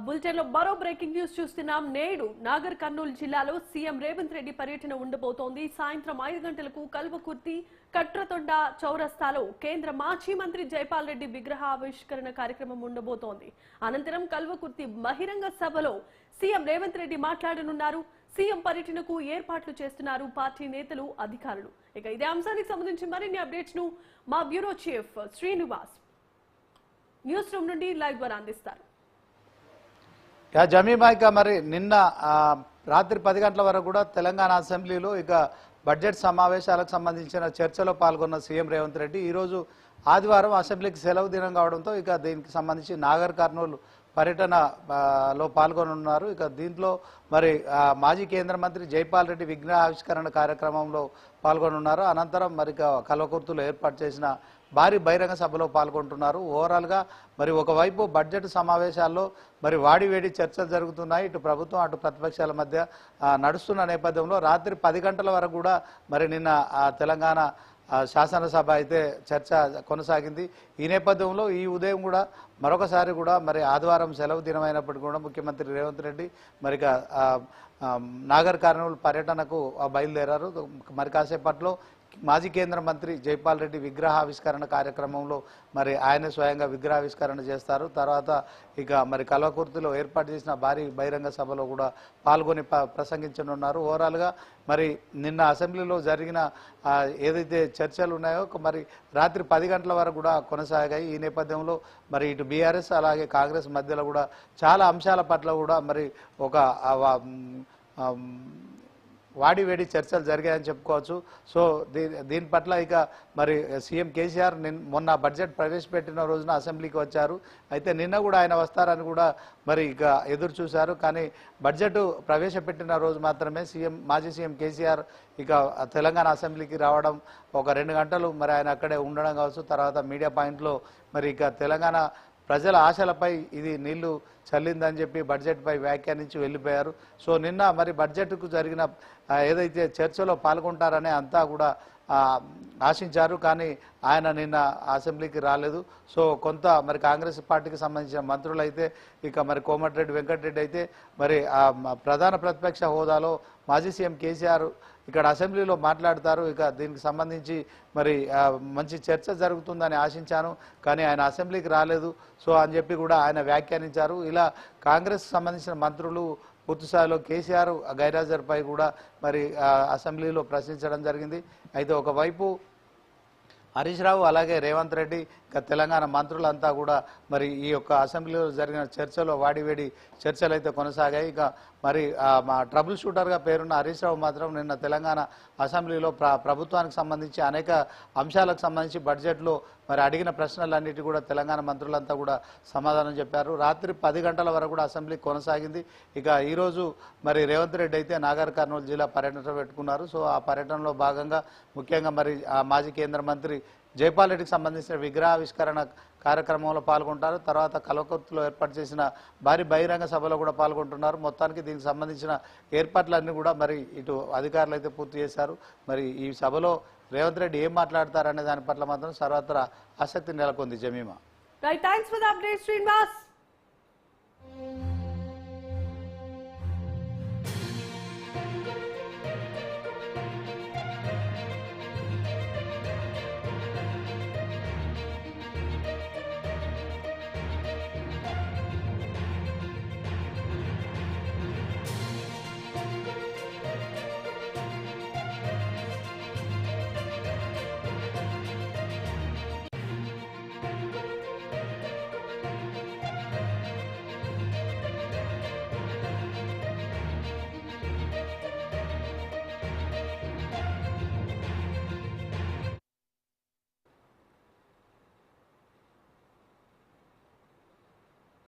Bulletin లో మరో breaking news చూస్తున్నాం. నేడు నాగర్ కర్నూలు జిల్లాలో సీఎం రేవంత్ రెడ్డి పర్యటన ఉండబోతోంది. సాయంత్రం 5 గంటలకు కల్వకుర్తి కట్రతొండ చౌరస్తాలో కేంద్ర మాజీ మంత్రి జైపాల్ రెడ్డి విగ్రహ ఆవిష్కరణ కార్యక్రమం ఉండబోతోంది. అనంతరం కల్వకుర్తి బహిరంగ సభలో సీఎం రేవంత్ రెడ్డి మాట్లాడనున్నారు. సీఎం పర్యటనకు ఏర్పాట్లు చేస్తున్నారు పార్టీ నేతలు, అధికారులు. ఇక ఇదే అంశానికి సంబంధించి మరిన్ని అప్డేట్స్ ను మా bureau chief Srinivas news room నుండి లైవ్ ద్వారా అందిస్తారు. జమీమా ఇక మరి నిన్న రాత్రి 10 గంటల వరకు కూడా తెలంగాణ అసెంబ్లీలో ఇక బడ్జెట్ సమావేశాలకు సంబంధించిన చర్చలో పాల్గొన్న సీఎం రేవంత్ రెడ్డి ఈరోజు ఆదివారం అసెంబ్లీకి సెలవు దినం కావడంతో ఇక దీనికి సంబంధించి నాగర్ కర్నూలు పర్యటనలో పాల్గొనున్నారు. ఇక దీంట్లో మరి మాజీ కేంద్ర మంత్రి జైపాల్ రెడ్డి విగ్రహ ఆవిష్కరణ కార్యక్రమంలో పాల్గొనున్నారు. అనంతరం మరి కల్వకుర్తిలో ఏర్పాటు చేసిన భారీ బహిరంగ సభలో పాల్గొంటున్నారు. ఓవరాల్గా మరి ఒకవైపు బడ్జెట్ సమావేశాల్లో మరి వాడివేడి చర్చలు జరుగుతున్నాయి. ఇటు ప్రభుత్వం అటు ప్రతిపక్షాల మధ్య నడుస్తున్న నేపథ్యంలో రాత్రి 10 గంటల వరకు కూడా మరి నిన్న తెలంగాణ శాసనసభ అయితే చర్చ కొనసాగింది. ఈ నేపథ్యంలో ఈ ఉదయం కూడా మరొకసారి కూడా మరి ఆదివారం సెలవు దినమైనప్పటికీ కూడా ముఖ్యమంత్రి రేవంత్ రెడ్డి మరి నాగర్ కర్నూలు పర్యటనకు బయలుదేరారు. మరి కాసేపట్లో మాజీ కేంద్ర మంత్రి జైపాల్ రెడ్డి విగ్రహావిష్కరణ కార్యక్రమంలో మరి ఆయన స్వయంగా విగ్రహావిష్కరణ చేస్తారు. తర్వాత ఇక మరి కల్వకుర్తిలో ఏర్పాటు చేసిన భారీ బహిరంగ సభలో కూడా పాల్గొని ప్రసంగించనున్నారు. ఓవరాల్గా మరి నిన్న అసెంబ్లీలో జరిగిన ఏదైతే చర్చలు ఉన్నాయో మరి రాత్రి 10 గంటల వరకు కూడా కొనసాగాయి. ఈ నేపథ్యంలో మరి ఇటు బీఆర్ఎస్ అలాగే కాంగ్రెస్ మధ్యలో కూడా చాలా అంశాల పట్ల కూడా మరి ఒక వాడివేడి చర్చలు జరిగాయని చెప్పుకోవచ్చు. సో దీని పట్ల ఇక మరి సీఎం కేసీఆర్ మొన్న బడ్జెట్ ప్రవేశపెట్టిన రోజున అసెంబ్లీకి వచ్చారు. అయితే నిన్న కూడా ఆయన వస్తారని కూడా మరి ఇక ఎదురు చూశారు. కానీ బడ్జెట్ ప్రవేశపెట్టిన రోజు మాత్రమే మాజీ సీఎం కేసీఆర్ ఇక తెలంగాణ అసెంబ్లీకి రావడం, ఒక 2 గంటలు మరి ఆయన అక్కడే ఉండడం కావచ్చు. తర్వాత మీడియా పాయింట్లో మరి ఇక తెలంగాణ ప్రజల ఆశలపై ఇది నీళ్లు చల్లిందని చెప్పి బడ్జెట్పై వ్యాఖ్యానించి వెళ్ళిపోయారు. సో నిన్న మరి బడ్జెట్కు జరిగిన ఏదైతే చర్చలో పాల్గొంటారనే అంతా కూడా ఆశించారు. కానీ ఆయన నిన్న అసెంబ్లీకి రాలేదు. సో కొంత మరి కాంగ్రెస్ పార్టీకి సంబంధించిన మంత్రులు అయితే ఇక మరి కోమటిరెడ్డి వెంకటరెడ్డి అయితే మరి ప్రధాన ప్రతిపక్ష హోదాలో మాజీ సీఎం కేసీఆర్ ఇక్కడ అసెంబ్లీలో మాట్లాడతారు. ఇక దీనికి సంబంధించి మరి మంచి చర్చ జరుగుతుందని ఆశించాను, కానీ ఆయన అసెంబ్లీకి రాలేదు సో అని చెప్పి కూడా ఆయన వ్యాఖ్యానించారు. ఇలా కాంగ్రెస్ సంబంధించిన మంత్రులు పూర్తిస్థాయిలో కేసీఆర్ గైరాజర్పై కూడా మరి అసెంబ్లీలో ప్రశ్నించడం జరిగింది. అయితే ఒకవైపు హరీష్ రావు అలాగే రేవంత్ రెడ్డి ఇక తెలంగాణ మంత్రులంతా కూడా మరి ఈ యొక్క అసెంబ్లీలో జరిగిన చర్చలో వాడివేడి చర్చలు అయితే కొనసాగాయి. ఇక మరి మా ట్రబుల్ షూటర్గా పేరున్న హరీష్ రావు మాత్రం నిన్న తెలంగాణ అసెంబ్లీలో ప్రభుత్వానికి సంబంధించి అనేక అంశాలకు సంబంధించి బడ్జెట్లో మరి అడిగిన ప్రశ్నలన్నిటి కూడా తెలంగాణ మంత్రులంతా కూడా సమాధానం చెప్పారు. రాత్రి 10 గంటల వరకు కూడా అసెంబ్లీ కొనసాగింది. ఇక ఈరోజు మరి రేవంత్ రెడ్డి అయితే నాగర్ కర్నూలు జిల్లా పర్యటన పెట్టుకున్నారు. సో ఆ పర్యటనలో భాగంగా ముఖ్యంగా మరి మాజీ కేంద్ర మంత్రి జైపాల్ రెడ్డికి సంబంధించిన విగ్రహావిష్కరణ కార్యక్రమంలో పాల్గొంటారు. తర్వాత కల్వకుర్తిలో ఏర్పాటు చేసిన భారీ బహిరంగ సభలో కూడా పాల్గొంటున్నారు. మొత్తానికి దీనికి సంబంధించిన ఏర్పాట్లన్నీ కూడా మరి ఇటు అధికారులు అయితే పూర్తి చేశారు. మరి ఈ సభలో రేవంత్ రెడ్డి ఏం మాట్లాడతారనే దాని పట్ల మాత్రం సర్వత్రా ఆసక్తి నెలకొంది. Jemimah. Right, thanks for the update Srinivas.